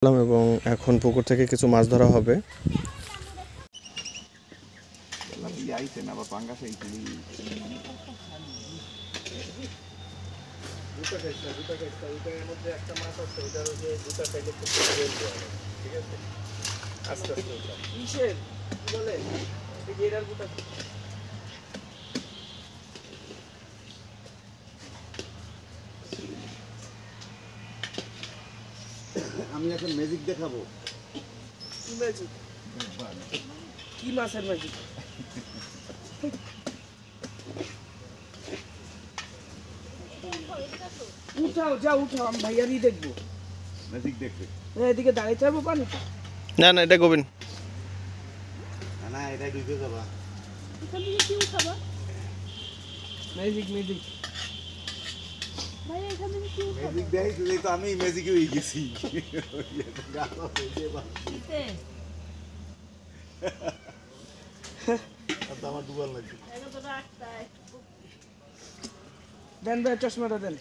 এবং এখন পুকুর থেকে কিছু মাছ ধরা হবে। আমি এখন ম্যাজিক দেখাবো। কি ম্যাজিক? কি মাছের ম্যাজিক? উঠাও, যা উঠাও, আমি ভাইয়ারই দেখবো। ম্যাজিক দেখবে? এদিকে দাঁড়িয়ে থাকবো পানি? না না, এটা গোবিন। না এটা ঢুকে যাবা। এখান থেকে কি উঠাবা? ম্যাজিক ম্যাজিক ভাইয়া এখান থেকে কি উঠাবা? ম্যাজিক দেখাই তো আমি ম্যাজিকে হয়ে গেছি। আমার দুবার লাগছে। দেন ভাই, চশমাটা দেন।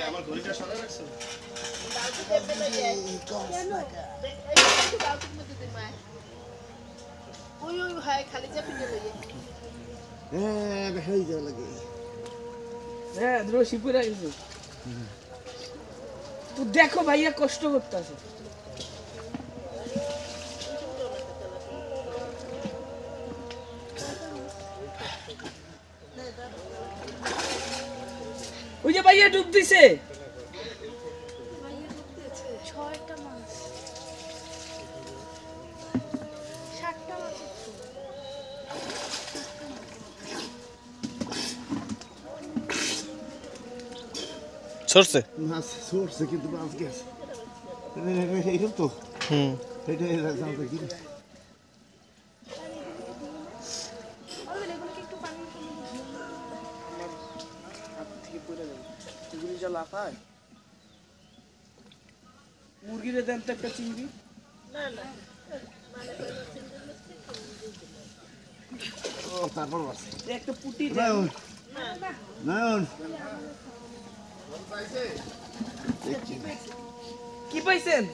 আমার ঘড়িটা সারা রাখছো? হ্যাঁ, রশি পুরা গেছে। তো দেখো ভাইয়া কষ্ট করতেছে। ওই যে ভাইয়া ডুব দিছে। ছয়টা মাছ, 7টা মাছ। সরছে? মাছ সরছে কিন্তু মাছ গেছে। এইরকম তো? এটা জানতে কি? মুরগিরে দেন তো একটা চিংড়ি। ও তারপর মাছ। একটা পুটি দেন। নয়ন নয়ন কি পাইছেন?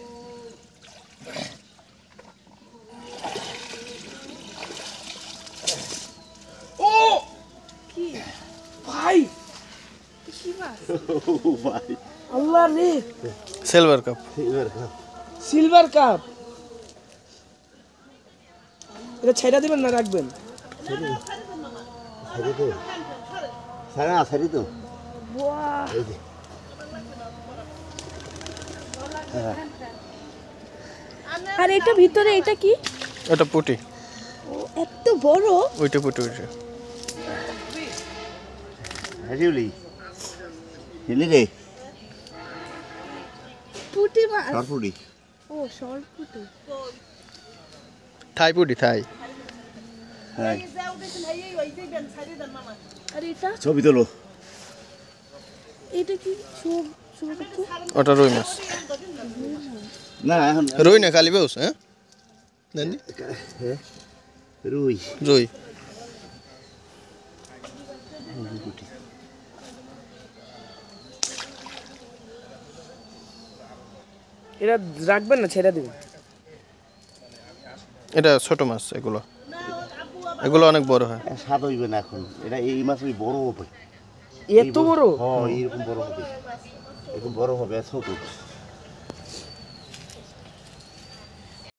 ও কি ভাই, কি মাছ? ও ভাই আল্লাহ রে, সিলভার কাপ। Silver cup. এটা ছেড়ে দিবেন না রাখবেন? সারি তো বাহ, আর এটা ভিতরে এটা কি? ওটা পুটি। ও এত বড়। ওইটা পুটি ওইটা। হাজিউলি হিলি রে পুঁটি মাছ। সরপুরি ও শর্ট পুঁটি। থাই পুটি, থাই। হ্যাঁ আর এটা ছবি তোলো। এটা কি? সব ছোট। ওটা রুই মাছ। না এখন রুই না, কালি বেউস। হ্যাঁ জানি, রুই রুই। এটা রাখবেন না ছেড়ে দিবেন? এটা ছোট মাছ। এগুলো এগুলো অনেক বড় হয়। স্বাদ হইবে না এখন। এটা এই মাছ ওই বড় হবে। এত বড়? হ্যাঁ এরকম বড় হবে, এরকম বড় হবে ছোট।